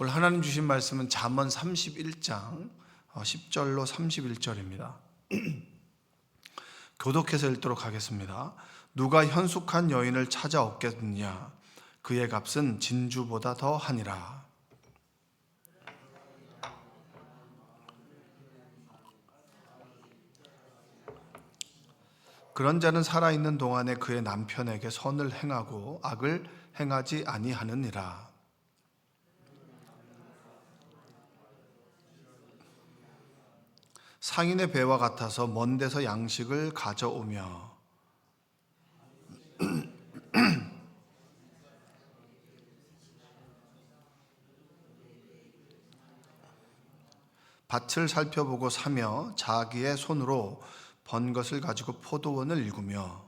오늘 하나님 주신 말씀은 잠언 31장 10절로 31절입니다. 교독해서 읽도록 하겠습니다. 누가 현숙한 여인을 찾아 얻겠느냐? 그의 값은 진주보다 더하니라. 그런 자는 살아있는 동안에 그의 남편에게 선을 행하고 악을 행하지 아니하느니라. 상인의 배와 같아서 먼 데서 양식을 가져오며 밭을 살펴보고 사며 자기의 손으로 번 것을 가지고 포도원을 일구며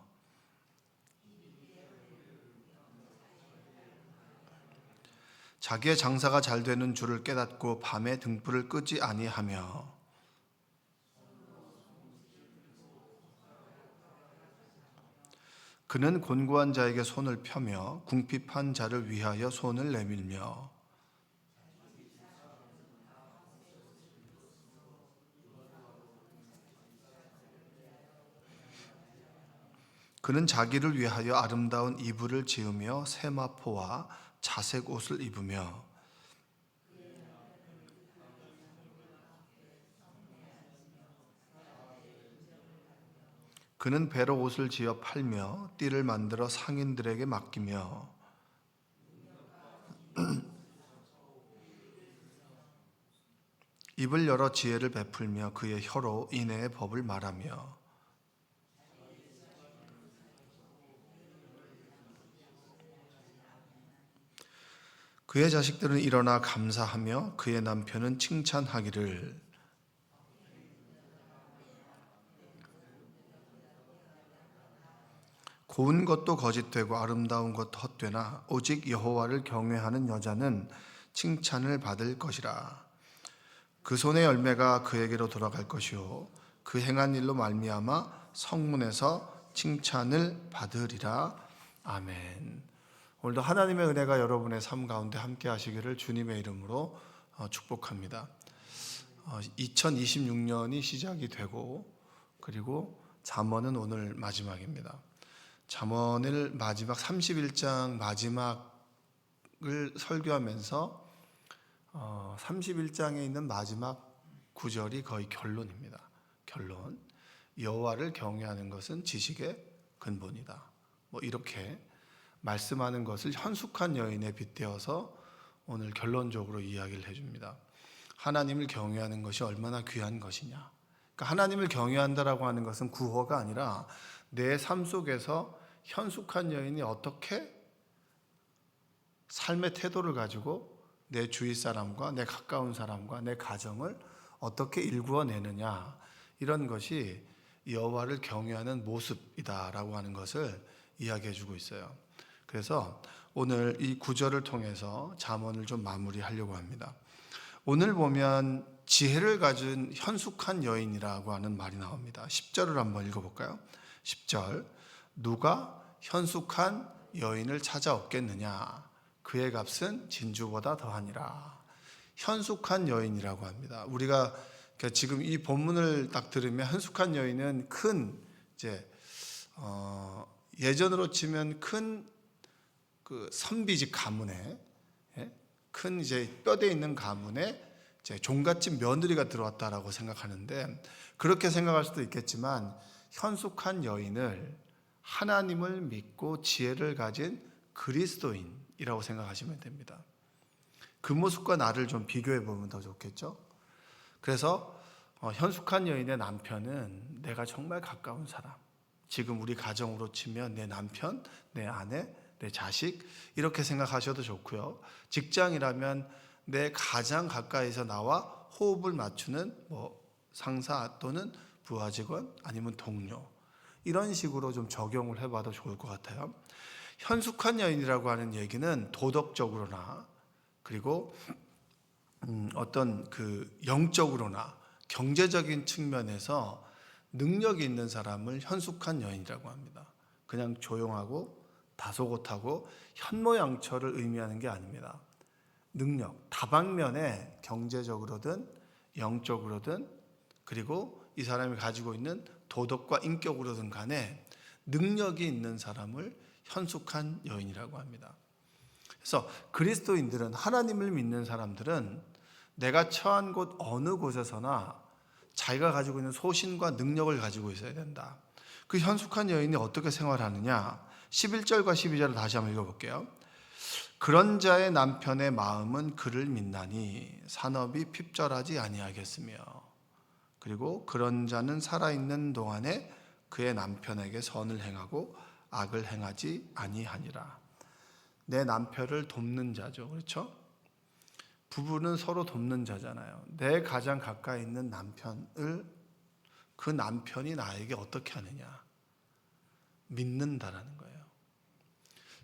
자기의 장사가 잘 되는 줄을 깨닫고 밤에 등불을 끄지 아니하며 그는 곤고한 자에게 손을 펴며 궁핍한 자를 위하여 손을 내밀며 그는 자기를 위하여 아름다운 이불을 지으며 세마포와 자색 옷을 입으며 그는 배로 옷을 지어 팔며 띠를 만들어 상인들에게 맡기며 입을 열어 지혜를 베풀며 그의 혀로 인애의 법을 말하며 그의 자식들은 일어나 감사하며 그의 남편은 칭찬하기를 고운 것도 거짓되고 아름다운 것도 헛되나 오직 여호와를 경외하는 여자는 칭찬을 받을 것이라. 그 손의 열매가 그에게로 돌아갈 것이요 그 행한 일로 말미암아 성문에서 칭찬을 받으리라. 아멘. 오늘도 하나님의 은혜가 여러분의 삶 가운데 함께 하시기를 주님의 이름으로 축복합니다. 2026년이 시작이 되고 그리고 잠언은 오늘 마지막입니다. 잠언을 마지막 31장 마지막을 설교하면서 31장에 있는 마지막 구절이 거의 결론입니다. 결론. 여호와를 경외하는 것은 지식의 근본이다. 이렇게 말씀하는 것을 현숙한 여인에 빗대어서 오늘 결론적으로 이야기를 해줍니다. 하나님을 경외하는 것이 얼마나 귀한 것이냐. 그러니까 하나님을 경외한다라고 하는 것은 구호가 아니라 내 삶 속에서 현숙한 여인이 어떻게 삶의 태도를 가지고 내 주위 사람과 내 가까운 사람과 내 가정을 어떻게 일구어내느냐, 이런 것이 여호와를 경외하는 모습이다라고 하는 것을 이야기해 주고 있어요. 그래서 오늘 이 구절을 통해서 잠언을 좀 마무리하려고 합니다. 오늘 보면 지혜를 가진 현숙한 여인이라고 하는 말이 나옵니다. 10절을 한번 읽어볼까요? 10절. 누가 현숙한 여인을 찾아 얻겠느냐? 그의 값은 진주보다 더하니라. 현숙한 여인이라고 합니다. 우리가 지금 이 본문을 딱 들으면 현숙한 여인은 큰 예전으로 치면 큰 그 선비집 가문에, 큰 뼈대 있는 가문에 종갓집 며느리가 들어왔다라고 생각하는데, 그렇게 생각할 수도 있겠지만 현숙한 여인을 하나님을 믿고 지혜를 가진 그리스도인이라고 생각하시면 됩니다. 그 모습과 나를 좀 비교해 보면 더 좋겠죠. 그래서 현숙한 여인의 남편은 내가 정말 가까운 사람, 지금 우리 가정으로 치면 내 남편, 내 아내, 내 자식, 이렇게 생각하셔도 좋고요. 직장이라면 내 가장 가까이서 나와 호흡을 맞추는 상사 또는 부하 직원 아니면 동료, 이런 식으로 좀 적용을 해봐도 좋을 것 같아요. 현숙한 여인이라고 하는 얘기는 도덕적으로나 그리고 어떤 그 영적으로나 경제적인 측면에서 능력이 있는 사람을 현숙한 여인이라고 합니다. 그냥 조용하고 다소곳하고 현모양처를 의미하는 게 아닙니다. 능력, 다방면에 경제적으로든 영적으로든 그리고 이 사람이 가지고 있는 도덕과 인격으로든 간에 능력이 있는 사람을 현숙한 여인이라고 합니다. 그래서 그리스도인들은, 하나님을 믿는 사람들은 내가 처한 곳 어느 곳에서나 자기가 가지고 있는 소신과 능력을 가지고 있어야 된다. 그 현숙한 여인이 어떻게 생활하느냐? 11절과 12절을 다시 한번 읽어볼게요. 그런 자의 남편의 마음은 그를 믿나니 산업이 핍절하지 아니하겠으며, 그리고 그런 자는 살아있는 동안에 그의 남편에게 선을 행하고 악을 행하지 아니하니라. 내 남편을 돕는 자죠. 그렇죠? 부부는 서로 돕는 자잖아요. 내 가장 가까이 있는 남편을, 그 남편이 나에게 어떻게 하느냐? 믿는다라는 거예요.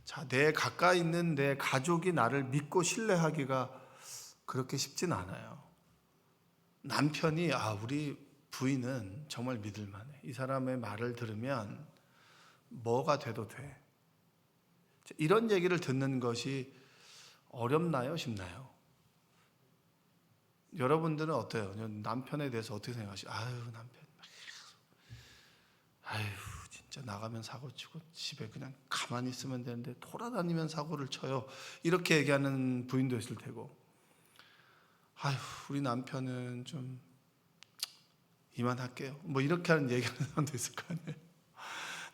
자, 내 가까이 있는 내 가족이 나를 믿고 신뢰하기가 그렇게 쉽진 않아요. 남편이 우리 부인은 정말 믿을 만해. 이 사람의 말을 들으면 뭐가 돼도 돼. 이런 얘기를 듣는 것이 어렵나요? 쉽나요? 여러분들은 어때요? 남편에 대해서 어떻게 생각하시죠? 남편. 진짜 나가면 사고 치고 집에 그냥 가만히 있으면 되는데 돌아다니면 사고를 쳐요. 이렇게 얘기하는 부인도 있을 테고, 우리 남편은 좀 이만할게요. 뭐 이렇게 하는 얘기하는 사람도 있을 거 아니에요.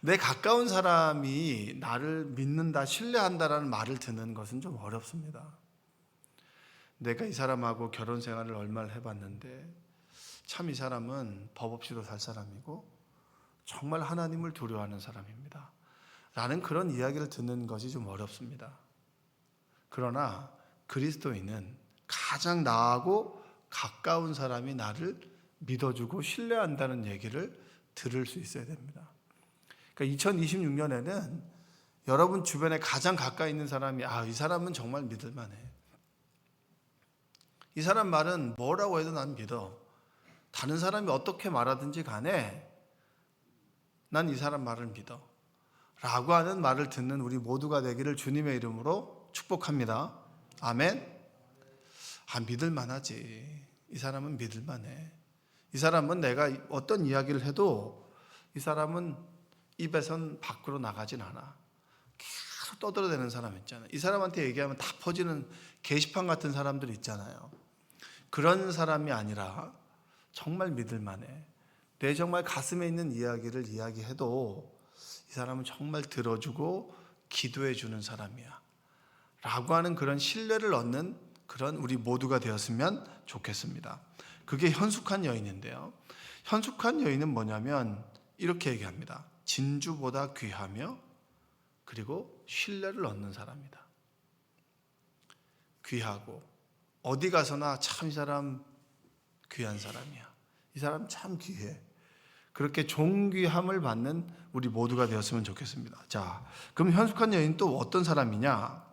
내 가까운 사람이 나를 믿는다, 신뢰한다라는 말을 듣는 것은 좀 어렵습니다. 내가 이 사람하고 결혼 생활을 얼마를 해봤는데 참 이 사람은 법 없이도 살 사람이고 정말 하나님을 두려워하는 사람입니다 라는 그런 이야기를 듣는 것이 좀 어렵습니다. 그러나 그리스도인은 가장 나하고 가까운 사람이 나를 믿어주고 신뢰한다는 얘기를 들을 수 있어야 됩니다. 그러니까 2026년에는 여러분 주변에 가장 가까이 있는 사람이 이 사람은 정말 믿을 만해. 이 사람 말은 뭐라고 해도 난 믿어. 다른 사람이 어떻게 말하든지 간에 난 이 사람 말을 믿어 라고 하는 말을 듣는 우리 모두가 되기를 주님의 이름으로 축복합니다. 아멘. 믿을 만하지. 이 사람은 믿을 만해. 이 사람은 내가 어떤 이야기를 해도 이 사람은 입에선 밖으로 나가진 않아. 계속 떠들어대는 사람 있잖아요. 이 사람한테 얘기하면 다 퍼지는 게시판 같은 사람들 있잖아요. 그런 사람이 아니라 정말 믿을 만해. 내 정말 가슴에 있는 이야기를 이야기해도 이 사람은 정말 들어주고 기도해 주는 사람이야 라고 하는 그런 신뢰를 얻는 그런 우리 모두가 되었으면 좋겠습니다. 그게 현숙한 여인인데요, 현숙한 여인은 뭐냐면 이렇게 얘기합니다. 진주보다 귀하며 그리고 신뢰를 얻는 사람이다. 귀하고 어디 가서나 참 이 사람 귀한 사람이야, 이 사람 참 귀해, 그렇게 존귀함을 받는 우리 모두가 되었으면 좋겠습니다. 자, 그럼 현숙한 여인 또 어떤 사람이냐?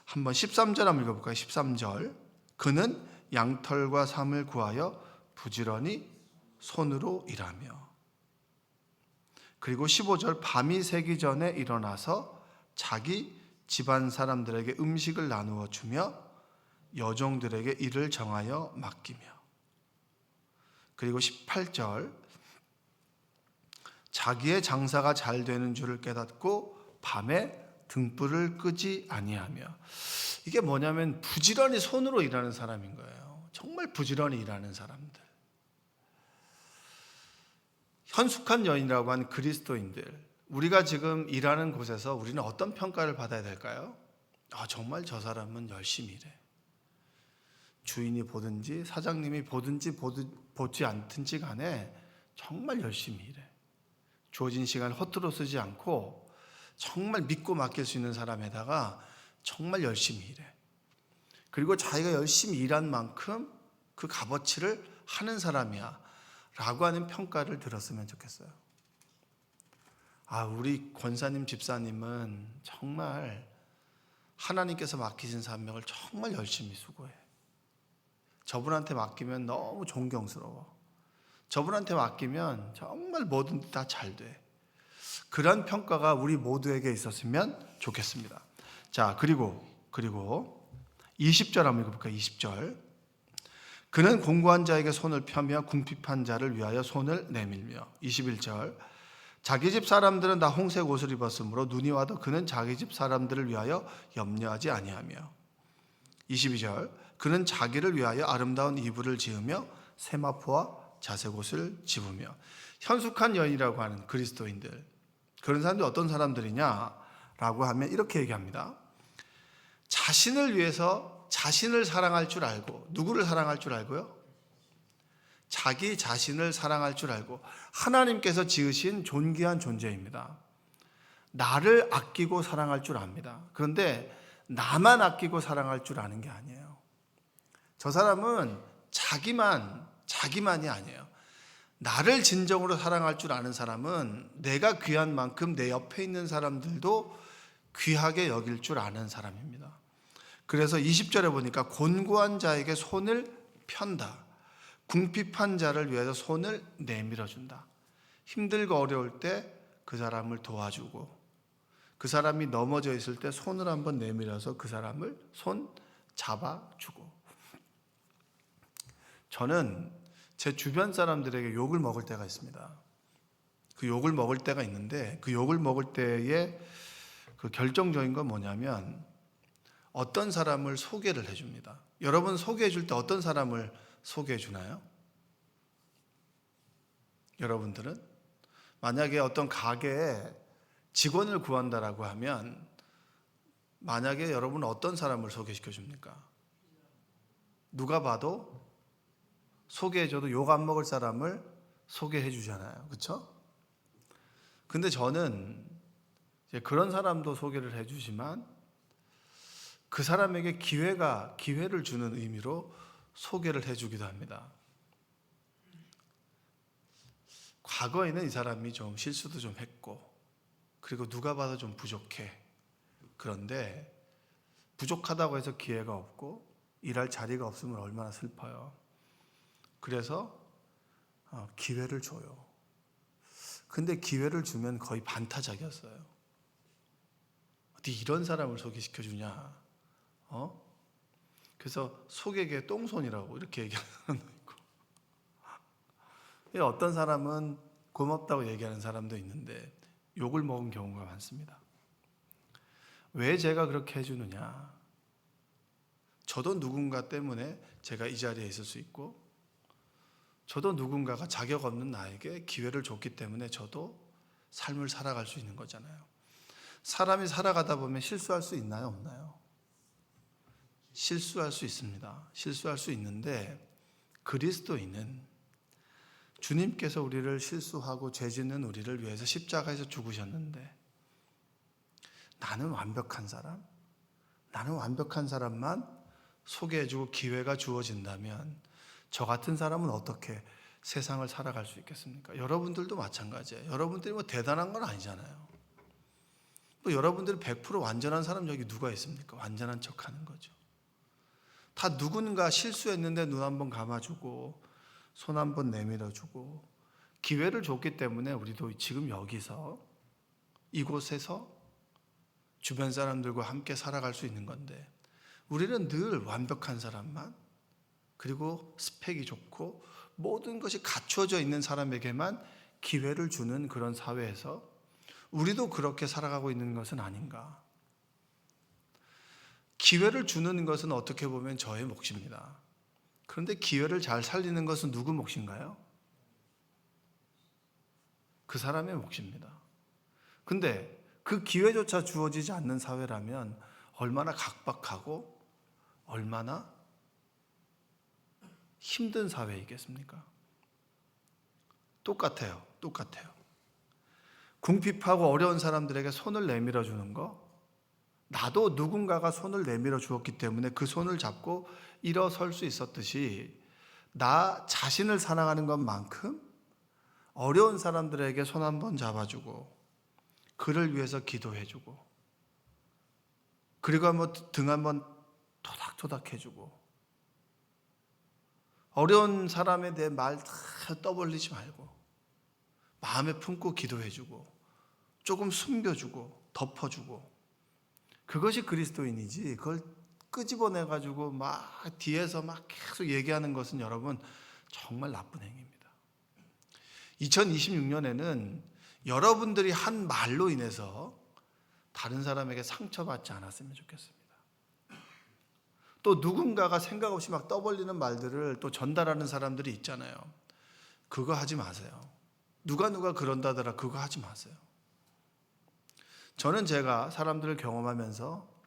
한번 13절 한번 읽어볼까요? 13절. 그는 양털과 삼을 구하여 부지런히 손으로 일하며. 그리고 15절. 밤이 새기 전에 일어나서 자기 집안 사람들에게 음식을 나누어 주며 여종들에게 일을 정하여 맡기며. 그리고 18절. 자기의 장사가 잘 되는 줄을 깨닫고 밤에 등불을 끄지 아니하며. 이게 뭐냐면 부지런히 손으로 일하는 사람인 거예요. 정말 부지런히 일하는 사람들. 현숙한 여인이라고 한 그리스도인들, 우리가 지금 일하는 곳에서 우리는 어떤 평가를 받아야 될까요? 정말 저 사람은 열심히 일해. 주인이 보든지 사장님이 보든지 보지 않든지 간에 정말 열심히 일해. 주어진 시간을 허투루 쓰지 않고 정말 믿고 맡길 수 있는 사람에다가 정말 열심히 일해. 그리고 자기가 열심히 일한 만큼 그 값어치를 하는 사람이야 라고 하는 평가를 들었으면 좋겠어요. 우리 권사님 집사님은 정말 하나님께서 맡기신 사명을 정말 열심히 수고해. 저분한테 맡기면 너무 존경스러워. 저분한테 맡기면 정말 뭐든 다 잘 돼. 그런 평가가 우리 모두에게 있었으면 좋겠습니다. 자, 그리고 20절 한번 읽어볼까요? 20절. 그는 공고한 자에게 손을 펴며 궁핍한 자를 위하여 손을 내밀며. 21절. 자기 집 사람들은 다 홍색 옷을 입었으므로 눈이 와도 그는 자기 집 사람들을 위하여 염려하지 아니하며. 22절. 그는 자기를 위하여 아름다운 이불을 지으며 세마포와 자색옷을 집으며. 현숙한 여인이라고 하는 그리스도인들, 그런 사람들이 어떤 사람들이냐라고 하면 이렇게 얘기합니다. 자신을 위해서 자신을 사랑할 줄 알고. 누구를 사랑할 줄 알고요? 자기 자신을 사랑할 줄 알고. 하나님께서 지으신 존귀한 존재입니다. 나를 아끼고 사랑할 줄 압니다. 그런데 나만 아끼고 사랑할 줄 아는 게 아니에요. 저 사람은 자기만이 아니에요. 나를 진정으로 사랑할 줄 아는 사람은 내가 귀한 만큼 내 옆에 있는 사람들도 귀하게 여길 줄 아는 사람입니다. 그래서 20절에 보니까 곤고한 자에게 손을 편다. 궁핍한 자를 위해서 손을 내밀어 준다. 힘들고 어려울 때 그 사람을 도와주고, 그 사람이 넘어져 있을 때 손을 한번 내밀어서 그 사람을 손 잡아주고. 저는 제 주변 사람들에게 욕을 먹을 때가 있습니다. 그 욕을 먹을 때가 있는데, 그 욕을 먹을 때의 그 결정적인 건 뭐냐면 어떤 사람을 소개를 해줍니다. 여러분 소개해 줄 때 어떤 사람을 소개해 주나요? 여러분들은? 만약에 어떤 가게에 직원을 구한다라고 하면 만약에 여러분은 어떤 사람을 소개시켜 줍니까? 누가 봐도 소개해줘도 욕 안 먹을 사람을 소개해 주잖아요. 그렇죠? 근데 저는 이제 그런 사람도 소개를 해 주지만 그 사람에게 기회를 주는 의미로 소개를 해 주기도 합니다. 과거에는 이 사람이 좀 실수도 좀 했고, 그리고 누가 봐도 좀 부족해. 그런데 부족하다고 해서 기회가 없고 일할 자리가 없으면 얼마나 슬퍼요. 그래서 기회를 줘요. 근데 기회를 주면 거의 반타작이었어요. 어디 이런 사람을 소개시켜 주냐? 그래서 속에게 똥손이라고 이렇게 얘기하는 사람도 있고, 어떤 사람은 고맙다고 얘기하는 사람도 있는데 욕을 먹은 경우가 많습니다. 왜 제가 그렇게 해주느냐? 저도 누군가 때문에 제가 이 자리에 있을 수 있고, 저도 누군가가 자격 없는 나에게 기회를 줬기 때문에 저도 삶을 살아갈 수 있는 거잖아요. 사람이 살아가다 보면 실수할 수 있나요? 없나요? 실수할 수 있습니다. 실수할 수 있는데 그리스도인은 주님께서 우리를 실수하고 죄 짓는 우리를 위해서 십자가에서 죽으셨는데, 나는 완벽한 사람만 소개해주고 기회가 주어진다면 저 같은 사람은 어떻게 세상을 살아갈 수 있겠습니까? 여러분들도 마찬가지예요. 여러분들이 뭐 대단한 건 아니잖아요. 뭐 여러분들이 100% 완전한 사람 여기 누가 있습니까? 완전한 척하는 거죠. 다 누군가 실수했는데 눈 한번 감아주고 손 한번 내밀어주고 기회를 줬기 때문에 우리도 지금 여기서 이곳에서 주변 사람들과 함께 살아갈 수 있는 건데, 우리는 늘 완벽한 사람만, 그리고 스펙이 좋고 모든 것이 갖춰져 있는 사람에게만 기회를 주는 그런 사회에서 우리도 그렇게 살아가고 있는 것은 아닌가. 기회를 주는 것은 어떻게 보면 저의 몫입니다. 그런데 기회를 잘 살리는 것은 누구 몫인가요? 그 사람의 몫입니다. 근데 그 기회조차 주어지지 않는 사회라면 얼마나 각박하고 얼마나 힘든 사회이겠습니까? 똑같아요. 궁핍하고 어려운 사람들에게 손을 내밀어 주는 거, 나도 누군가가 손을 내밀어 주었기 때문에 그 손을 잡고 일어설 수 있었듯이 나 자신을 사랑하는 것만큼 어려운 사람들에게 손 한번 잡아주고 그를 위해서 기도해주고, 그리고 한번 등 한번 토닥토닥 해주고, 어려운 사람에 대해 말 다 떠벌리지 말고 마음에 품고 기도해주고 조금 숨겨주고 덮어주고, 그것이 그리스도인이지 그걸 끄집어내가지고 막 뒤에서 막 계속 얘기하는 것은 여러분 정말 나쁜 행위입니다. 2026년에는 여러분들이 한 말로 인해서 다른 사람에게 상처받지 않았으면 좋겠습니다. 또 누군가가 생각 없이 막 떠벌리는 말들을 또 전달하는 사람들이 있잖아요. 그거 하지 마세요. 누가 그런다더라 그거 하지 마세요. 저는 제가 사람들을 경험하면서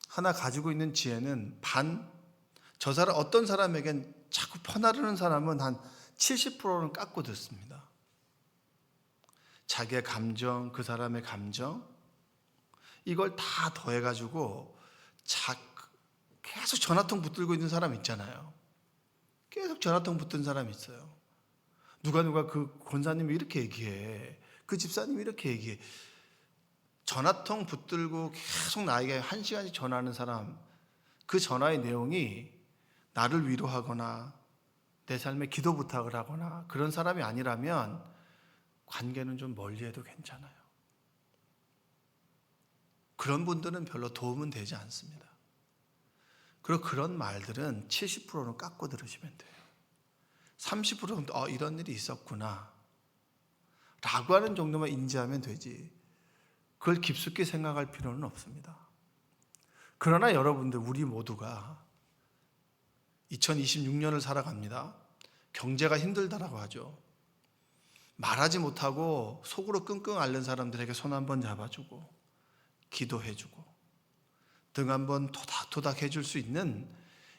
하나 가지고 있는 지혜는 저 사람 어떤 사람에겐 자꾸 퍼나르는 사람은 한 70%는 깎고 듣습니다. 자기의 감정, 그 사람의 감정 이걸 다 더해가지고 계속 전화통 붙들고 있는 사람 있잖아요. 계속 전화통 붙든 사람 있어요. 누가 그 권사님이 이렇게 얘기해. 그 집사님이 이렇게 얘기해. 전화통 붙들고 계속 나에게 1시간씩 전화하는 사람, 그 전화의 내용이 나를 위로하거나 내 삶에 기도 부탁을 하거나 그런 사람이 아니라면 관계는 좀 멀리해도 괜찮아요. 그런 분들은 별로 도움은 되지 않습니다. 그리고 그런 말들은 70%는 깎고 들으시면 돼요. 30%는 이런 일이 있었구나 라고 하는 정도만 인지하면 되지 그걸 깊숙이 생각할 필요는 없습니다. 그러나 여러분들 우리 모두가 2026년을 살아갑니다. 경제가 힘들다라고 하죠. 말하지 못하고 속으로 끙끙 앓는 사람들에게 손 한번 잡아주고 기도해주고 등 한번 토닥토닥 해줄 수 있는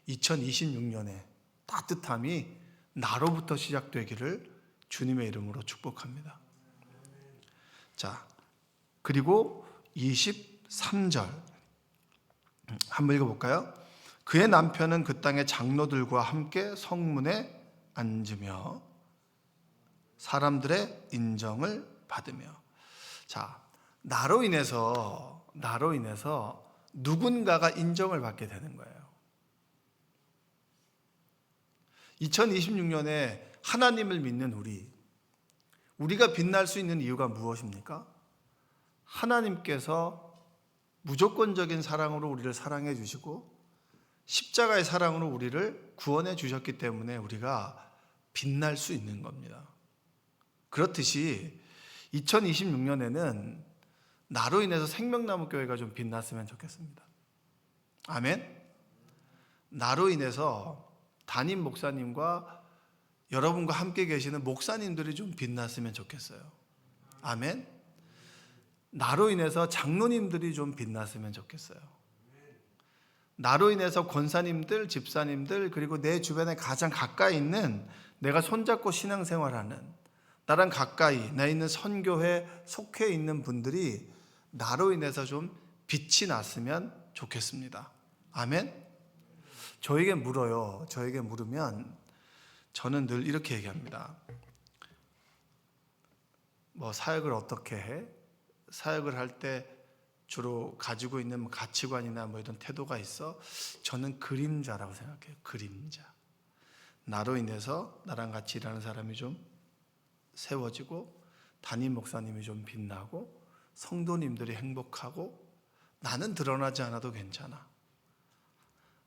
2026년의 따뜻함이 나로부터 시작되기를 주님의 이름으로 축복합니다. 자, 그리고 23절 한번 읽어볼까요? 그의 남편은 그 땅의 장로들과 함께 성문에 앉으며 사람들의 인정을 받으며. 자, 나로 인해서 누군가가 인정을 받게 되는 거예요. 2026년에 하나님을 믿는 우리가 빛날 수 있는 이유가 무엇입니까? 하나님께서 무조건적인 사랑으로 우리를 사랑해 주시고 십자가의 사랑으로 우리를 구원해 주셨기 때문에 우리가 빛날 수 있는 겁니다. 그렇듯이 2026년에는 나로 인해서 생명나무 교회가 좀 빛났으면 좋겠습니다. 아멘. 나로 인해서 담임 목사님과 여러분과 함께 계시는 목사님들이 좀 빛났으면 좋겠어요. 아멘. 나로 인해서 장로님들이 좀 빛났으면 좋겠어요. 나로 인해서 권사님들, 집사님들, 그리고 내 주변에 가장 가까이 있는 내가 손잡고 신앙생활하는 나랑 가까이 나 있는 선교회 속해 있는 분들이 나로 인해서 좀 빛이 났으면 좋겠습니다. 아멘. 저에게 물으면 저는 늘 이렇게 얘기합니다. 사역을 어떻게 해? 사역을 할 때 주로 가지고 있는 가치관이나 이런 태도가 있어? 저는 그림자라고 생각해요. 그림자. 나로 인해서 나랑 같이 일하는 사람이 좀 세워지고 담임 목사님이 좀 빛나고 성도님들이 행복하고 나는 드러나지 않아도 괜찮아.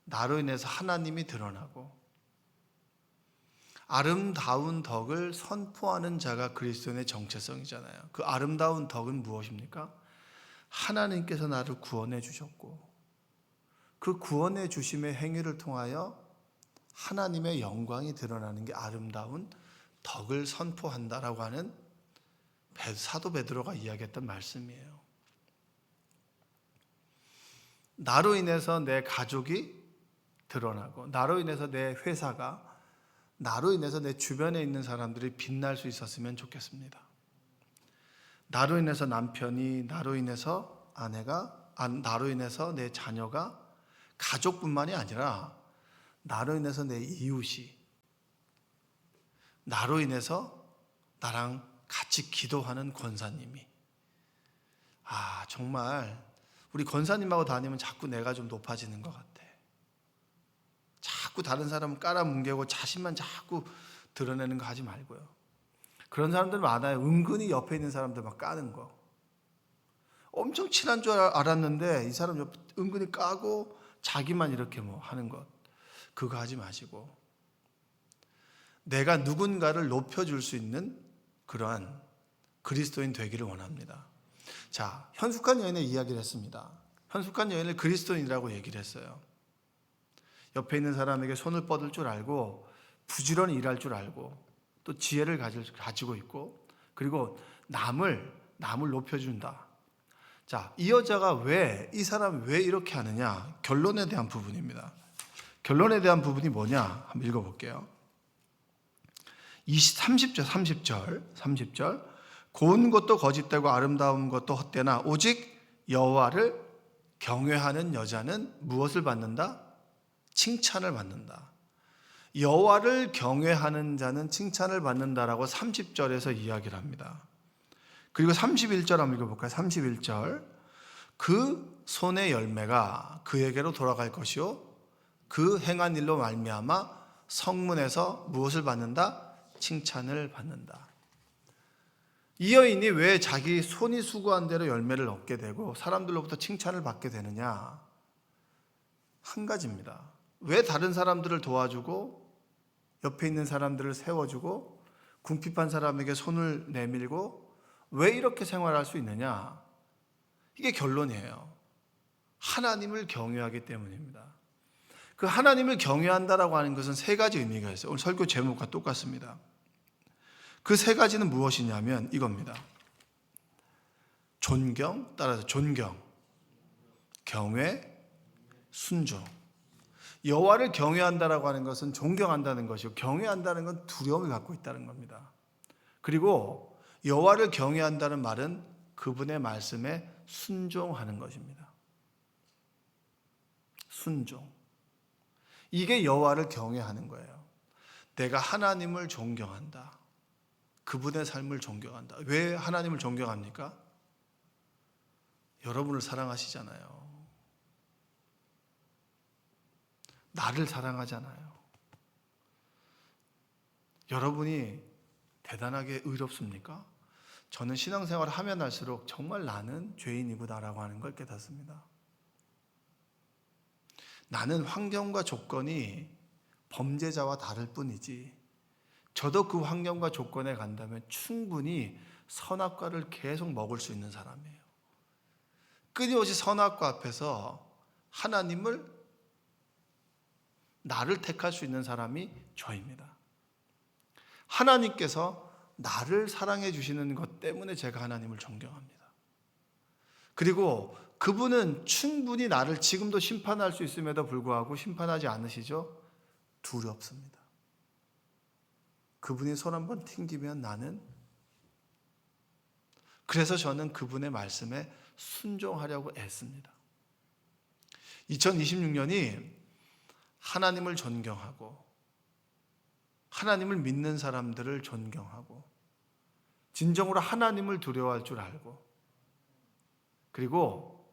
나로 인해서 하나님이 드러나고 아름다운 덕을 선포하는 자가 그리스도인의 정체성이잖아요. 그 아름다운 덕은 무엇입니까? 하나님께서 나를 구원해 주셨고 그 구원해 주심의 행위를 통하여 하나님의 영광이 드러나는 게 아름다운 덕을 선포한다라고 하는 사도 베드로가 이야기했던 말씀이에요. 나로 인해서 내 가족이 드러나고 나로 인해서 내 회사가 나로 인해서 내 주변에 있는 사람들이 빛날 수 있었으면 좋겠습니다. 나로 인해서 남편이, 나로 인해서 아내가, 나로 인해서 내 자녀가, 가족뿐만이 아니라 나로 인해서 내 이웃이, 나로 인해서 나랑 같이 기도하는 권사님이, 정말 우리 권사님하고 다니면 자꾸 내가 좀 높아지는 것 같아. 자꾸 다른 사람을 깔아뭉개고 자신만 자꾸 드러내는 거 하지 말고요. 그런 사람들 많아요. 은근히 옆에 있는 사람들 막 까는 거. 엄청 친한 줄 알았는데 이 사람 옆에 은근히 까고 자기만 이렇게 뭐 하는 것, 그거 하지 마시고 내가 누군가를 높여줄 수 있는 그러한 그리스도인 되기를 원합니다. 자, 현숙한 여인의 이야기를 했습니다. 현숙한 여인을 그리스도인이라고 얘기를 했어요. 옆에 있는 사람에게 손을 뻗을 줄 알고 부지런히 일할 줄 알고 또 지혜를 가지고 있고 그리고 남을 높여준다. 자, 이 여자가 이 사람이 왜 이렇게 하느냐? 결론에 대한 부분입니다. 결론에 대한 부분이 뭐냐? 한번 읽어볼게요. 30절. 고운 것도 거짓되고 아름다운 것도 헛되나 오직 여호와를 경외하는 여자는 무엇을 받는다? 칭찬을 받는다. 여호와를 경외하는 자는 칭찬을 받는다라고 30절에서 이야기를 합니다. 그리고 31절 한번 읽어볼까요? 31절. 그 손의 열매가 그에게로 돌아갈 것이요 그 행한 일로 말미암아 성문에서 무엇을 받는다? 칭찬을 받는다. 이 여인이 왜 자기 손이 수고한 대로 열매를 얻게 되고 사람들로부터 칭찬을 받게 되느냐? 한 가지입니다. 왜 다른 사람들을 도와주고 옆에 있는 사람들을 세워주고 궁핍한 사람에게 손을 내밀고 왜 이렇게 생활할 수 있느냐? 이게 결론이에요. 하나님을 경외하기 때문입니다. 그 하나님을 경외한다라고 하는 것은 세 가지 의미가 있어요. 오늘 설교 제목과 똑같습니다. 그 세 가지는 무엇이냐면 이겁니다. 존경, 따라서 존경, 경외, 순종. 여호와를 경외한다라고 하는 것은 존경한다는 것이고 경외한다는 건 두려움을 갖고 있다는 겁니다. 그리고 여호와를 경외한다는 말은 그분의 말씀에 순종하는 것입니다. 순종. 이게 여호와를 경외하는 거예요. 내가 하나님을 존경한다. 그분의 삶을 존경한다. 왜 하나님을 존경합니까? 여러분을 사랑하시잖아요. 나를 사랑하잖아요. 여러분이 대단하게 의롭습니까? 저는 신앙생활을 하면 할수록 정말 나는 죄인이구나라고 하는 걸 깨닫습니다. 나는 환경과 조건이 범죄자와 다를 뿐이지 저도 그 환경과 조건에 간다면 충분히 선악과를 계속 먹을 수 있는 사람이에요. 끊임없이 선악과 앞에서 나를 택할 수 있는 사람이 저입니다. 하나님께서 나를 사랑해 주시는 것 때문에 제가 하나님을 존경합니다. 그리고 그분은 충분히 나를 지금도 심판할 수 있음에도 불구하고 심판하지 않으시죠? 두렵습니다. 그분이 손 한번 튕기면 나는 그래서 저는 그분의 말씀에 순종하려고 애씁니다. 2026년이 하나님을 존경하고 하나님을 믿는 사람들을 존경하고 진정으로 하나님을 두려워할 줄 알고 그리고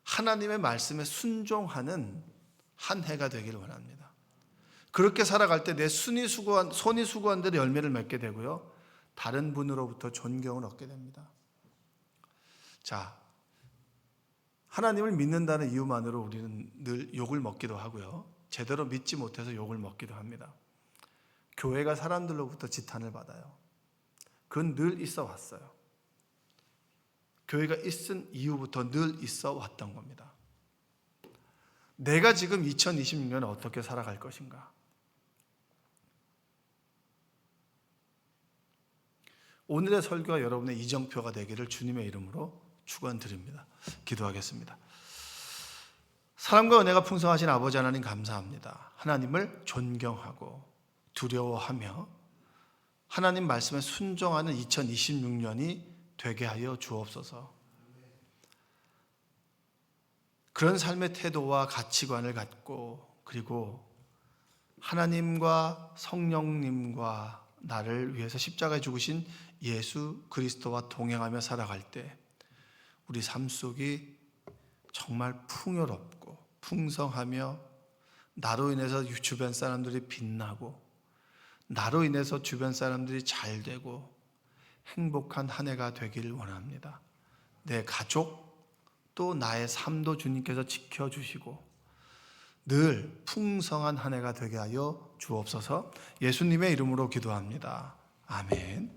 하나님의 말씀에 순종하는 한 해가 되기를 원합니다. 그렇게 살아갈 때 내 손이 수고한 대로 열매를 맺게 되고요. 다른 분으로부터 존경을 얻게 됩니다. 자, 하나님을 믿는다는 이유만으로 우리는 늘 욕을 먹기도 하고요. 제대로 믿지 못해서 욕을 먹기도 합니다. 교회가 사람들로부터 지탄을 받아요. 그건 늘 있어 왔어요. 교회가 있은 이후부터 늘 있어 왔던 겁니다. 내가 지금 2026년에 어떻게 살아갈 것인가? 오늘의 설교가 여러분의 이정표가 되기를 주님의 이름으로 축원드립니다. 기도하겠습니다. 사랑과 은혜가 풍성하신 아버지 하나님 감사합니다. 하나님을 존경하고 두려워하며 하나님 말씀에 순종하는 2026년이 되게 하여 주옵소서. 그런 삶의 태도와 가치관을 갖고 그리고 하나님과 성령님과 나를 위해서 십자가에 죽으신 예수 그리스도와 동행하며 살아갈 때 우리 삶 속이 정말 풍요롭고 풍성하며 나로 인해서 주변 사람들이 빛나고 나로 인해서 주변 사람들이 잘 되고 행복한 한 해가 되기를 원합니다. 내 가족, 또 나의 삶도 주님께서 지켜주시고 늘 풍성한 한 해가 되게 하여 주옵소서. 예수님의 이름으로 기도합니다. 아멘.